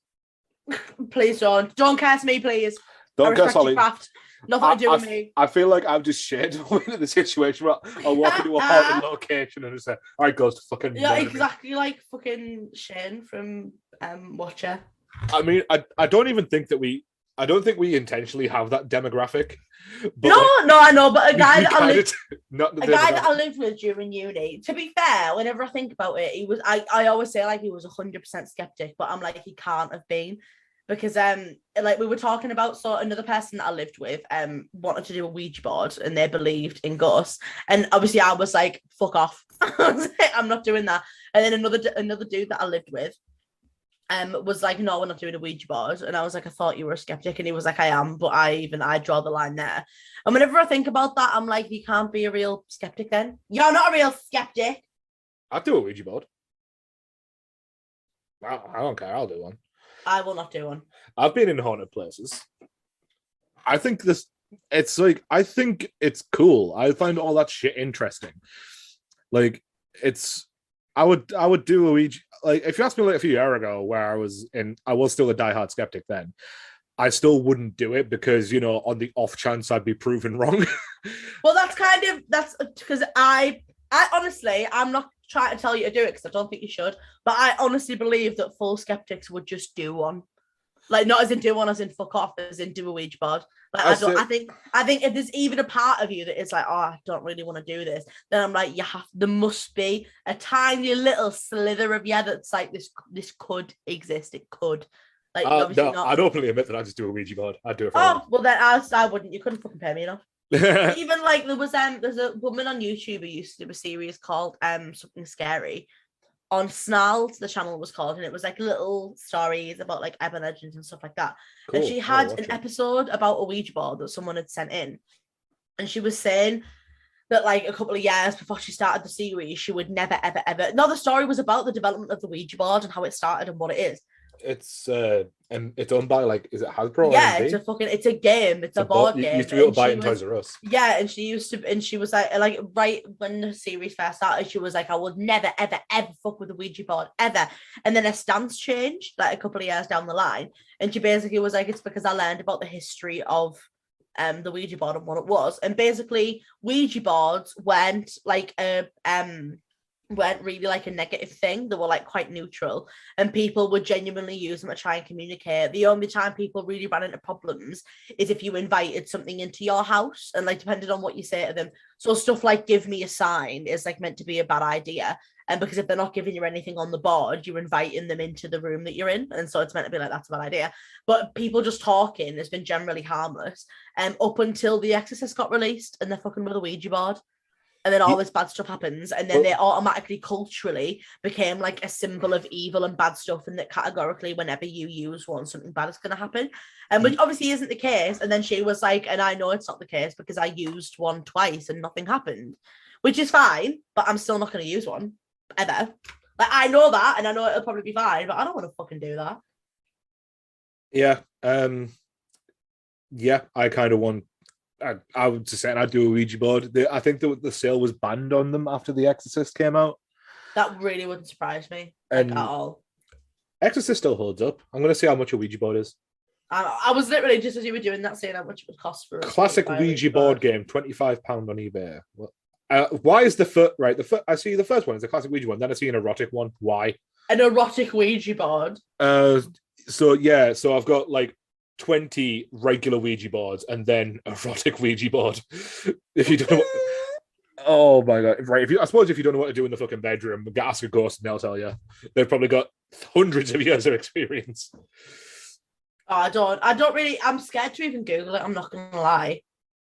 Please don't curse me, please. Don't curse Ollie. Nothing to do with me. I feel like I've just shared into the situation where I'll walk into a haunted location and just say, "All right, ghost, fucking." Yeah, exactly like fucking Shane from Watcher. I mean, I don't think we intentionally have that demographic. But no, I know, but a guy that I lived with during uni. To be fair, whenever I think about it, he was. I always say like he was 100% skeptic, but I'm like he can't have been. Because like we were talking about, so another person that I lived with wanted to do a Ouija board and they believed in ghosts, and obviously I was like, fuck off. I'm not doing that. And then another dude that I lived with was like, no, we're not doing a Ouija board. And I was like, I thought you were a skeptic. And he was like, I am, but I draw the line there. And whenever I think about that, I'm like, you can't be a real skeptic then. You're not a real skeptic. I'll do a Ouija board. I don't care, I'll do one. I will not do one. I've been in haunted places. I think it's cool. I find all that shit interesting. Like, would do a Ouija. Like, if you asked me like a few years ago, where I was still a diehard skeptic then, I still wouldn't do it because, you know, on the off chance I'd be proven wrong. Well, that's because I honestly, I'm not trying to tell you to do it because I don't think you should, but I honestly believe that full skeptics would just do one. Like, not as in do one, as in fuck off, as in do a Ouija board. Like, I think if there's even a part of you that is like, oh, I don't really want to do this, then I'm like, there must be a tiny little slither of you that's like, this could exist. It could. Like, obviously no, not. I'd openly admit that I just do a Ouija board. I'd do it for well then I wouldn't. You couldn't fucking pay me enough. Even like there's a woman on YouTube who used to do a series called Something Scary on Snarls, the channel was called, and it was like little stories about like urban legends and stuff like that. Cool. And she had an episode about a Ouija board that someone had sent in, and she was saying that like a couple of years before she started the series, she would never ever. No, the story was about the development of the Ouija board and how it started and what it is. It's and it's owned by like, is it Hasbro? Yeah, it's a game. It's a board game. You used to be able to buy it in Toys R Us. Yeah, and she was like right when the series first started, she was like, I would never ever fuck with a Ouija board ever. And then her stance changed like a couple of years down the line, and she basically was like, it's because I learned about the history of the Ouija board and what it was, and basically Ouija boards weren't really like a negative thing. They were like quite neutral, and people would genuinely use them to try and communicate. The only time people really ran into problems is if you invited something into your house, and like depending on what you say to them. So stuff like give me a sign is like meant to be a bad idea, and because if they're not giving you anything on the board, you're inviting them into the room that you're in, and so it's meant to be like, that's a bad idea. But people just talking has been generally harmless up until The Exorcist got released and they're fucking with a Ouija board. And then all this bad stuff happens, and then they automatically culturally became like a symbol of evil and bad stuff, and that categorically whenever you use one, something bad is going to happen, and which obviously isn't the case. And then she was like, and I know it's not the case because I used one twice and nothing happened, which is fine, but I'm still not going to use one ever. Like, I know that, and I know it'll probably be fine, but I don't want to fucking do that. Yeah. Yeah, I kind of want. I would just say I'd do a Ouija board. I think the sale was banned on them after The Exorcist came out. That really wouldn't surprise me at all. Exorcist still holds up. I'm going to see how much a Ouija board is. I was literally just as you were doing that saying how much it would cost for a classic Ouija board game, £25 on eBay. Why is the foot right? I see the first one is a classic Ouija one. Then I see an erotic one. Why? An erotic Ouija board. So I've got like 20 regular Ouija boards and then erotic Ouija board. If you don't know oh my god, right. I suppose if you don't know what to do in the fucking bedroom, ask a ghost and they'll tell you. They've probably got hundreds of years of experience. Oh, I don't really, I'm scared to even Google it, I'm not gonna lie.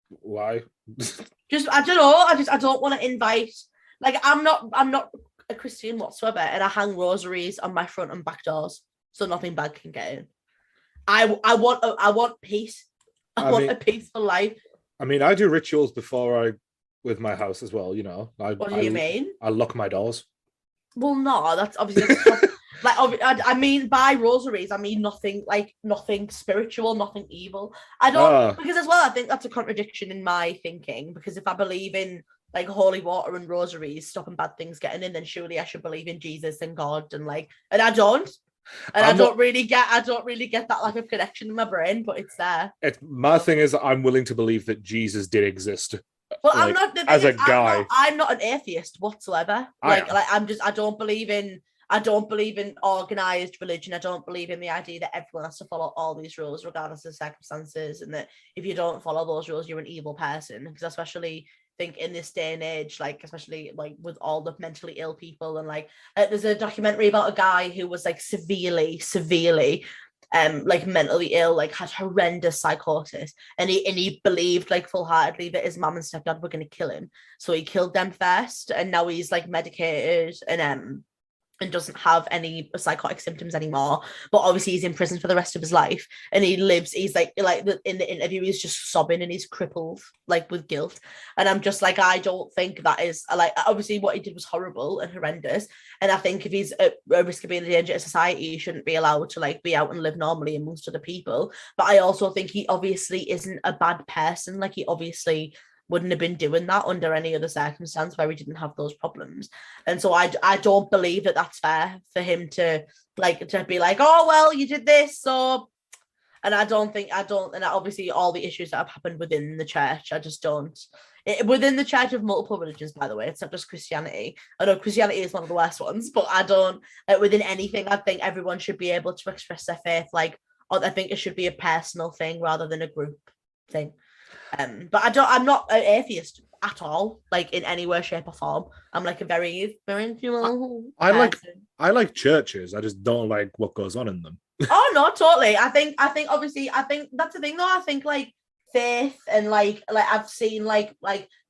Why? I don't know, I don't want to invite, like, I'm not a Christian whatsoever, and I hang rosaries on my front and back doors so nothing bad can get in. I want peace. I want a peaceful life. I mean, I do rituals with my house as well. You know. What do you mean? I lock my doors. Well, no, that's obviously like. I mean, by rosaries, I mean nothing spiritual, nothing evil. I don't because as well. I think that's a contradiction in my thinking, because if I believe in like holy water and rosaries stopping bad things getting in, then surely I should believe in Jesus and God and I don't. And I don't really get that lack of connection in my brain, but it's there. My thing is, I'm willing to believe that Jesus did exist. Well, I'm not as a guy. I'm not an atheist whatsoever. I don't believe in organized religion. I don't believe in the idea that everyone has to follow all these rules regardless of circumstances, and that if you don't follow those rules, you're an evil person. Because especially think in this day and age, like especially like with all the mentally ill people, and there's a documentary about a guy who was like severely like mentally ill, like had horrendous psychosis, and he believed like full-heartedly that his mum and stepdad were going to kill him, so he killed them first, and now he's like medicated and doesn't have any psychotic symptoms anymore, but obviously he's in prison for the rest of his life, and he's like in the interview he's just sobbing and he's crippled like with guilt, and I'm just like, I don't think that is like, obviously what he did was horrible and horrendous, and I think if he's at risk of being a danger to society, he shouldn't be allowed to like be out and live normally amongst other people. But I also think he obviously isn't a bad person, like he obviously wouldn't have been doing that under any other circumstance where he didn't have those problems. And so I don't believe that that's fair for him to be like, oh, well, you did this, so. And and obviously all the issues that have happened within the church, I just don't. Within the church of multiple religions, by the way, it's not just Christianity. I know Christianity is one of the worst ones, but I don't, within anything, I think everyone should be able to express their faith. I think it should be a personal thing rather than a group thing. But I'm not an atheist at all, in any way, shape, or form. I'm a very spiritual person. I like churches. I just don't like what goes on in them. Oh no, totally. I think obviously that's the thing though. I think faith and I've seen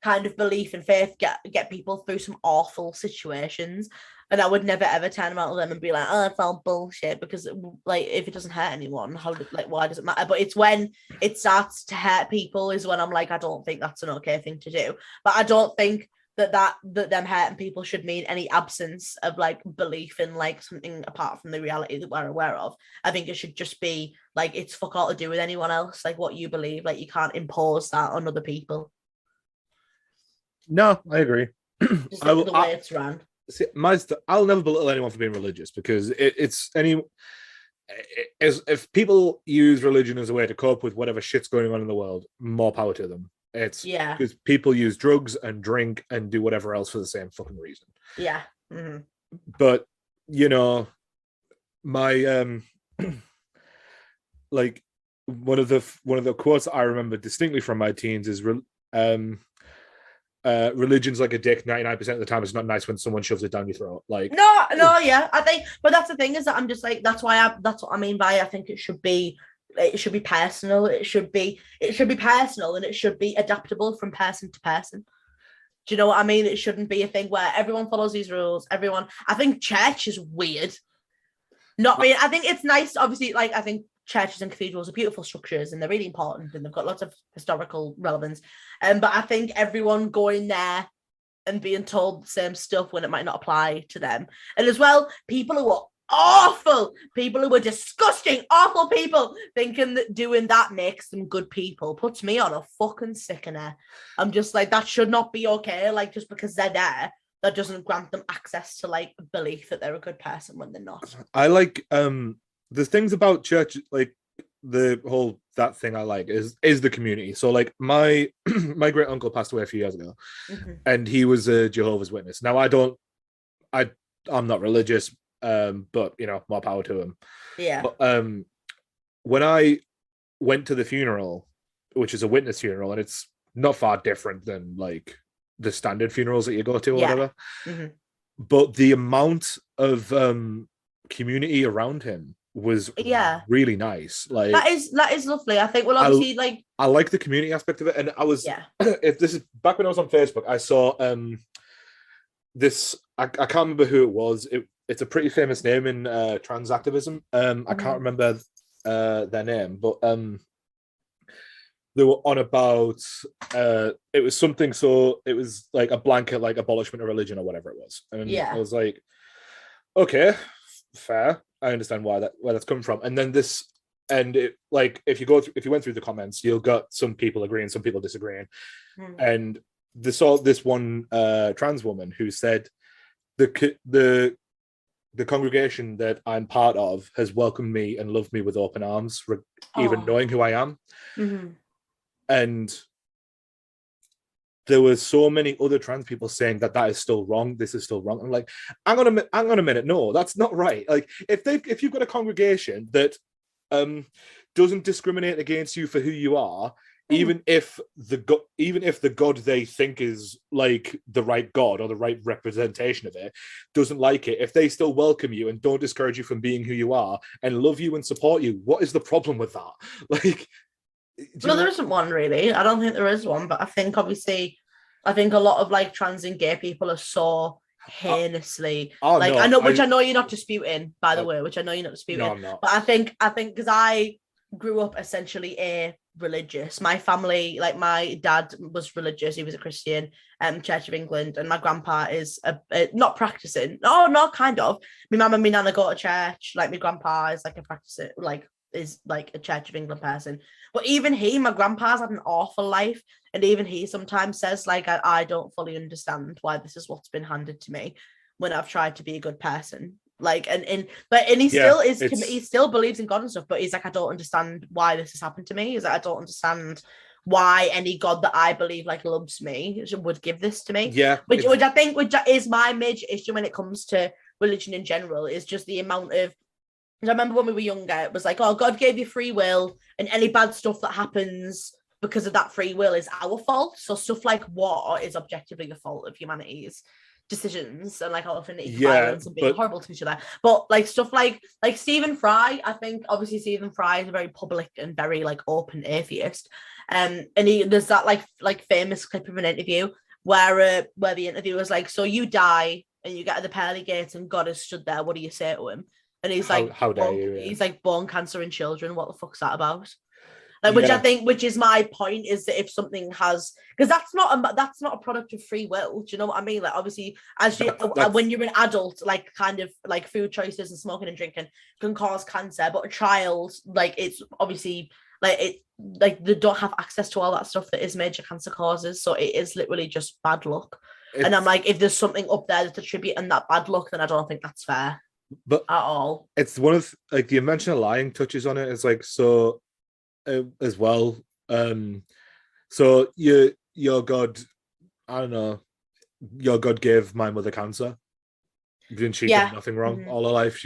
kind of belief and faith get people through some awful situations, and I would never ever turn around to them and be like, oh, it's all bullshit, because if it doesn't hurt anyone, why does it matter? But it's when it starts to hurt people is when I'm like, I don't think that's an okay thing to do. But I don't think that them hurting people should mean any absence of belief in something apart from the reality that we're aware of. I think it should just be it's fuck all to do with anyone else, what you believe. You can't impose that on other people. No, I agree. Just the way it's run. See, I'll never belittle anyone for being religious, because if people use religion as a way to cope with whatever shit's going on in the world, more power to them. It's because people use drugs and drink and do whatever else for the same fucking reason. Yeah. Mm-hmm. But my one of the quotes I remember distinctly from my teens is religion's like a dick 99% of the time. It's not nice when someone shoves it down your throat. No, yeah. I think, but that's the thing, is that I'm just that's what I mean by I think it should be personal. It should be personal, and it should be adaptable from person to person. Do you know what I mean? It shouldn't be a thing where everyone follows these rules. I think church is weird. I think it's nice, obviously, I think churches and cathedrals are beautiful structures and they're really important and they've got lots of historical relevance. But I think everyone going there and being told the same stuff when it might not apply to them. And as well, people who are awful, people who are disgusting, awful people, thinking that doing that makes them good people, puts me on a fucking sickener. I'm just that should not be okay. Just because they're there, that doesn't grant them access to belief that they're a good person when they're not. I the things about church, the whole that thing I like is the community. So my my great uncle passed away a few years ago, mm-hmm. and he was a Jehovah's Witness. Now I'm not religious, but more power to him. Yeah. But, when I went to the funeral, which is a witness funeral, and it's not far different than the standard funerals that you go to or whatever. Mm-hmm. But the amount of community around him was really nice. That is lovely. I think obviously I like the community aspect of it, and I was if this is back when I was on Facebook, I saw this I can't remember who it was. It's a pretty famous name in trans activism. I can't remember their name, but they were on about it was something, so it was a blanket abolishment of religion or whatever it was. And I was like, okay, fair. I understand where that's coming from. And then if you went through the comments, you'll got some people agreeing, some people disagreeing. And this one trans woman who said the congregation that I'm part of has welcomed me and loved me with open arms, even knowing who I am. Mm-hmm. And there were so many other trans people saying that is still wrong. This is still wrong. I'm like, hang on a minute. No, that's not right. If you've got a congregation that doesn't discriminate against you for who you are, even if the God they think is the right God or the right representation of it doesn't like it, if they still welcome you and don't discourage you from being who you are and love you and support you, what is the problem with that? There isn't one really. I don't think there is one, but I think obviously, a lot of trans and gay people are so heinously no, I know, which I know you're not disputing, by the way, which I know you're not disputing. No, I'm not. But I think because I grew up essentially religious. My family, my dad was religious. He was a Christian, Church of England, and my grandpa is not practicing. No, kind of. My mum and my nana go to church. My grandpa is a practicing, is like a Church of England person. But even he, my grandpa's had an awful life, and even he sometimes says like, I don't fully understand why this is what's been handed to me when I've tried to be a good person. Like, and he still is, he still believes in God and stuff, but he's like, I don't understand why this has happened to me. He's like, I don't understand why any God that I believe like loves me would give this to me. Yeah. Which I think is my major issue when it comes to religion in general, is just the amount of, I remember when we were younger, it was like, oh, God gave you free will, and any bad stuff that happens because of that free will is our fault. So stuff like war is objectively the fault of humanity's decisions, and like affinity for violence and being horrible to each other. But like stuff like Stephen Fry, I think obviously Stephen Fry is a very public and very like open atheist. And there's that like famous clip of an interview where the interviewer was like, so you die and you get to the pearly gates and God has stood there, what do you say to him? And he's like, how dare you? Yeah. He's like, bone cancer in children, what the fuck's that about? Like, which I think, which is my point, is that if something has, because that's not a product of free will. Do you know what I mean? Like, obviously, when you're an adult, like kind of like food choices and smoking and drinking can cause cancer, but a child, like, it's obviously like they don't have access to all that stuff that is major cancer causes. So it is literally just bad luck. And I'm like, if there's something up there that's attributing that bad luck, then I don't think that's fair. But at all. It's one of like the invention of lying touches on it. It's like, so as well, so your God, I don't know, your God gave my mother cancer, didn't she? Did nothing wrong all her life.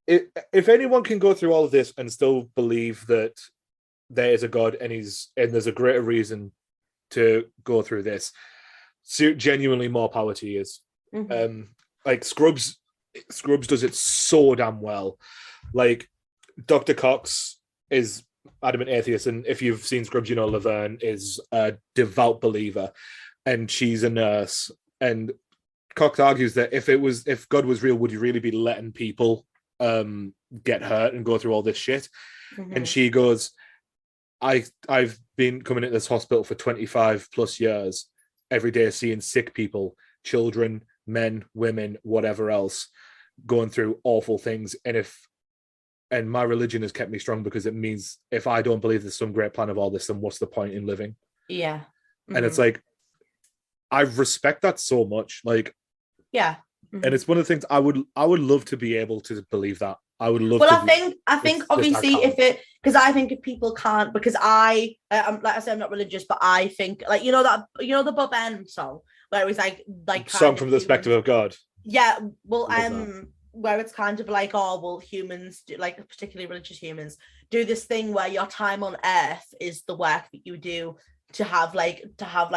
If anyone can go through all of this and still believe that there is a God and there's a greater reason to go through this, so genuinely more power to you. Like Scrubs does it so damn well. Like Dr. Cox is adamant atheist, and if you've seen Scrubs, you know Laverne is a devout believer, and she's a nurse. And Cox argues that if God was real, would he really be letting people get hurt and go through all this shit? And she goes, I've been coming into this hospital for 25 plus years, every day seeing sick people, children, men, women, whatever else, going through awful things. And my religion has kept me strong, because it means if I don't believe there's some great plan of all this, then what's the point in living? Yeah. And it's like, I respect that so much. Like, yeah. And it's one of the things I would love to be able to believe that. I would love. Well, I think obviously because I think if people can't, because I'm like I said, I'm not religious, but I think like the Bob M song where it was like song from the perspective of God. Yeah. Well, where it's kind of like, oh, well, humans do, like particularly religious humans do this thing where your time on earth is the work that you do to have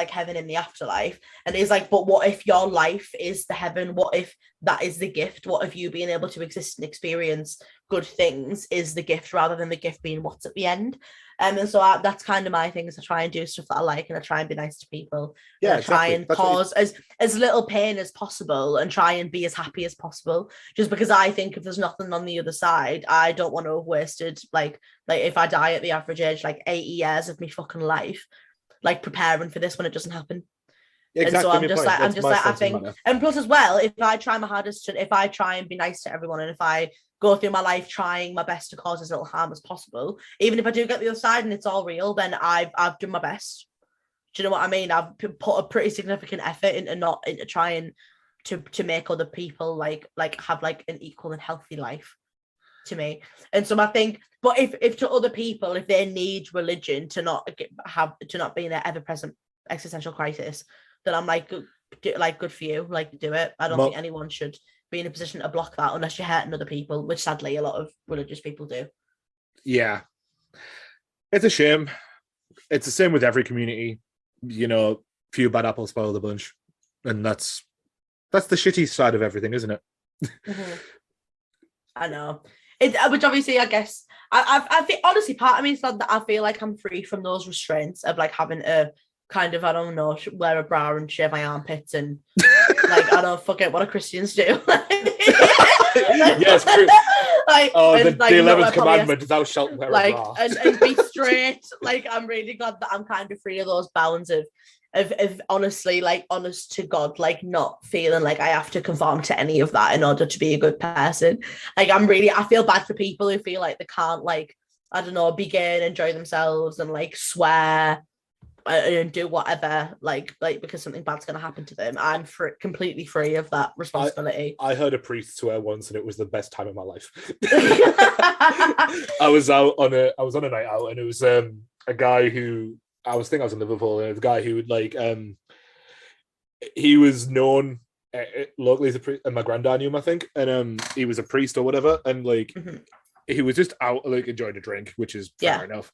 heaven in the afterlife. And it's like, but what if your life is the heaven? What if that is the gift? What if you being able to exist and experience good things is the gift, rather than the gift being what's at the end? And so that's kind of my thing, is I try and do stuff that I like, and I try and be nice to people. Yeah, and I try and cause as little pain as possible, and try and be as happy as possible. Just because I think if there's nothing on the other side, I don't want to have wasted like if I die at the average age, like 80 years of me fucking life, like preparing for this when it doesn't happen. Exactly. And so I'm just like I think, and plus as well, if I try my hardest if I try and be nice to everyone, and if I go through my life trying my best to cause as little harm as possible, even if I do get the other side and it's all real, then I've done my best. Do you know what I mean? I've put a pretty significant effort into trying to make other people like have like an equal and healthy life to me. And so I think, but if to other people, if they need religion to not be in their ever-present existential crisis, then I'm like good for you, like do it. I don't think anyone should be in a position to block that unless you're hurting other people, which sadly a lot of religious people do. Yeah, it's a shame. It's the same with every community, few bad apples spoil the bunch, and that's the shitty side of everything, isn't it? I know. Which obviously, I guess, I think, honestly, part of me is that I feel like I'm free from those restraints of like having to kind of, I don't know, wear a bra and shave my armpits and like, I don't forget what do Christians do. Yes, true. The 11th commandment, thou shalt wear a bra. and be straight. Like, I'm really glad that I'm kind of free of those bounds of of honestly, like, honest to God, like, not feeling like I have to conform to any of that in order to be a good person. Like, I feel bad for people who feel like they can't, like, I don't know, be gay and enjoy themselves and, like, swear and do whatever, like because something bad's going to happen to them. I'm completely free of that responsibility. I heard a priest swear once, and it was the best time of my life. I was on a night out, and it was a guy who I was in Liverpool, and it was a guy who would like he was known locally as a priest, and my granddad knew him, I think, and he was a priest or whatever, and like he was just out like enjoying a drink, which is fair enough,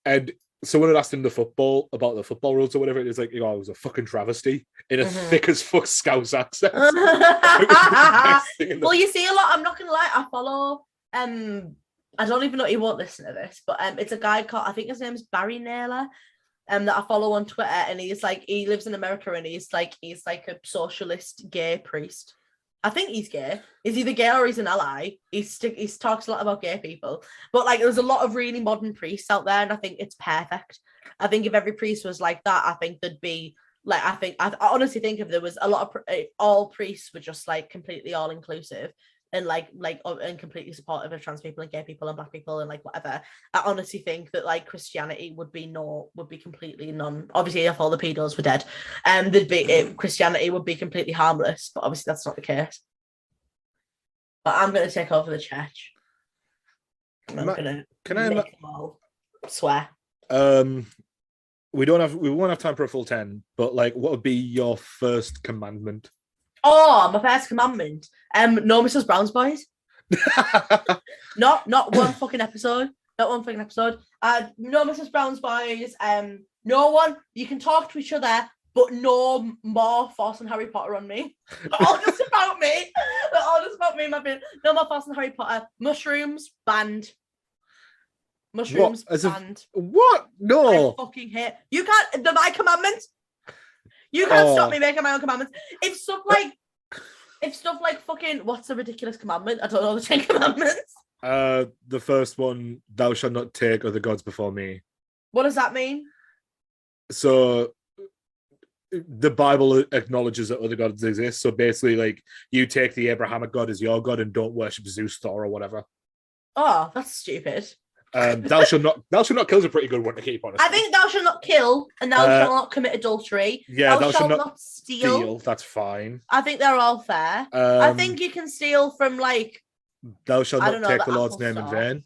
and someone had asked him about the football rules or whatever. It was like, it was a fucking travesty in a thick as fuck Scouse accent. Well, you see a lot. I'm not gonna lie. I follow. I don't even know he won't listen to this, but it's a guy called, I think his name's Barry Naylor, that I follow on Twitter, and he's like, he lives in America, and he's like a socialist gay priest. I think he's gay. He's either gay or he's an ally. He talks a lot about gay people. But like, there's a lot of really modern priests out there, and I think it's perfect. I think if every priest was like that, I think there'd be like, I honestly think if there was a lot of all priests were just like completely all inclusive and and completely supportive of trans people and gay people and black people and like whatever. I honestly think that like Christianity would be completely obviously if all the pedos were dead, Christianity would be completely harmless, but obviously that's not the case. But I'm going to take over the church. I'm going to make them all swear. We won't have time for a full 10, but like, what would be your first commandment? Oh, my first commandment. No Mrs. Brown's Boys. Not one fucking episode. Not one fucking episode. No Mrs. Brown's Boys. No one. You can talk to each other, but no more forcing Harry Potter on me. All just about me. All just about me, my bit. No more forcing Harry Potter. Mushrooms banned. Mushrooms banned. What? No. I fucking hate. You can't. They're my commandments. You can't stop me making my own commandments. If stuff like fucking, what's the ridiculous commandment? I don't know the 10 commandments. The first one, thou shalt not take other gods before me. What does that mean? So the Bible acknowledges that other gods exist. So basically, like, you take the Abrahamic God as your God and don't worship Zeus, Thor, or whatever. Oh, that's stupid. Thou shalt not kill is a pretty good one to keep, honestly. I think thou shalt not kill and thou shalt not commit adultery. Yeah, thou shalt not steal. That's fine. I think they're all fair. I think you can steal from like. Thou shalt not take the Lord's name in vain.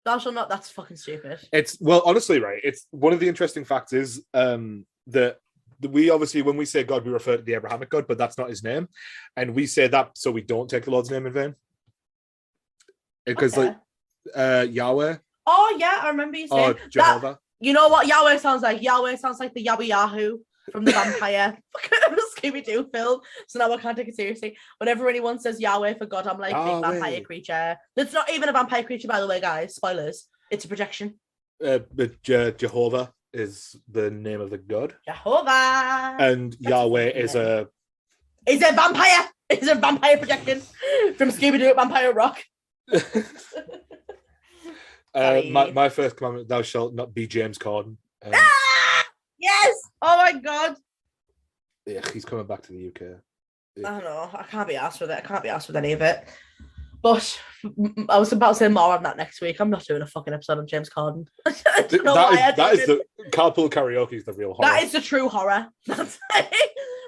Thou shalt not. That's fucking stupid. Honestly, right. It's one of the interesting facts is that we obviously, when we say God, we refer to the Abrahamic God, but that's not his name, and we say that so we don't take the Lord's name in vain. Because Yahweh. Oh yeah, I remember you saying Jehovah. That, you know what Yahweh sounds like? Yahweh sounds like the Yabba Yahoo from the vampire Scooby-Doo film. So now I can't take it seriously. Whenever anyone says Yahweh for God, I'm like, big vampire creature. It's not even a vampire creature, by the way, guys. Spoilers. It's a projection. But Jehovah is the name of the god. Jehovah. And Yahweh is a vampire. It's a vampire projection from Scooby-Doo at Vampire Rock. My first commandment: thou shalt not be James Corden. Yes! Oh my god! Yeah, he's coming back to the UK. Yeah. I don't know. I can't be asked with it. I can't be asked with any of it. But I was about to say more on that next week. I'm not doing a fucking episode on James Corden. That is the carpool karaoke is the real horror. That is the true horror. That's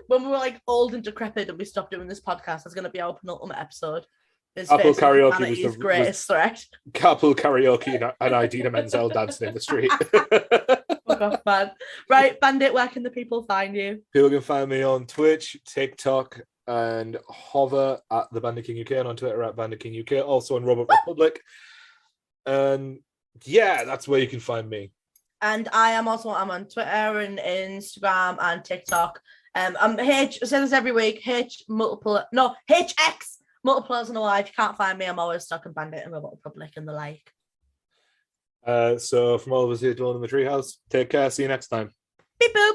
when we were like old and decrepit and we stopped doing this podcast. That's going to be our penultimate episode. Carpool karaoke was the greatest threat. Carpool karaoke and Idina Menzel dancing in the street. Fuck off, man. Right, Bandit, where can the people find you? People can find me on Twitch, TikTok, and hover at the Bandit King UK, and on Twitter at Bandit King UK, also on Robot Republic. And yeah, that's where you can find me. And I'm on Twitter and Instagram and TikTok. I'm H, I say this every week, HX multiples and a Y. If you can't find me, I'm always stuck in Bandit and Robot Republic and the like. So from all of us here dwelling in the Treehouse, take care. See you next time. Beep boop.